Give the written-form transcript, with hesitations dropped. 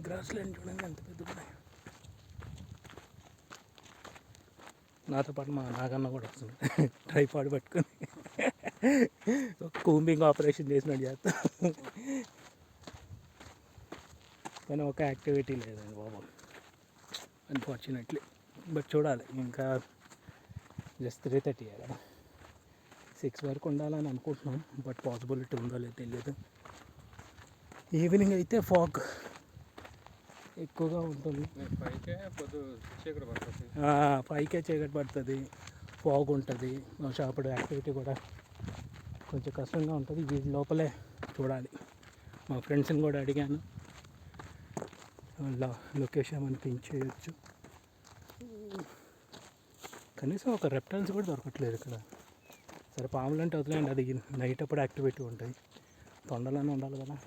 Gross land చూడండి ఎంత పెద్ద ఉన్నాయి. నాతో పాటు మా నాగన్న కూడా వస్తుంది ట్రైపాడ్ పట్టుకొని కూంబింగ్ ఆపరేషన్ చేసినట్టు చేస్తా. కానీ ఒక యాక్టివిటీ లేదండి బాబు, అన్ఫార్చునేట్లీ. బట్ చూడాలి, ఇంకా జస్ట్ 3:30 కదా, 6 వరకు ఉండాలని అనుకుంటున్నాం. బట్ పాసిబిలిటీ ఉందో లేదో తెలియదు. ఈవినింగ్ అయితే ఫాగ్ ఎక్కువగా ఉంటుంది. 5కే చీకటి పడుతుంది, ఫాగ్ ఉంటుంది. బహుశా అప్పుడు యాక్టివిటీ కూడా కొంచెం కష్టంగా ఉంటుంది. వీటి లోపలే చూడాలి. మా ఫ్రెండ్స్ని కూడా అడిగాను, వాళ్ళ లొకేషన్ మనకి పించేయచ్చు. కనీసం ఒక రెప్టైల్స్ కూడా దొరకట్లేదు ఇక్కడ. సరే పాములు అంటే వదిలేయండి, అది నైట్ అప్పుడు యాక్టివిటీ ఉంటాయి. తొండలోనే ఉండాలి కదా.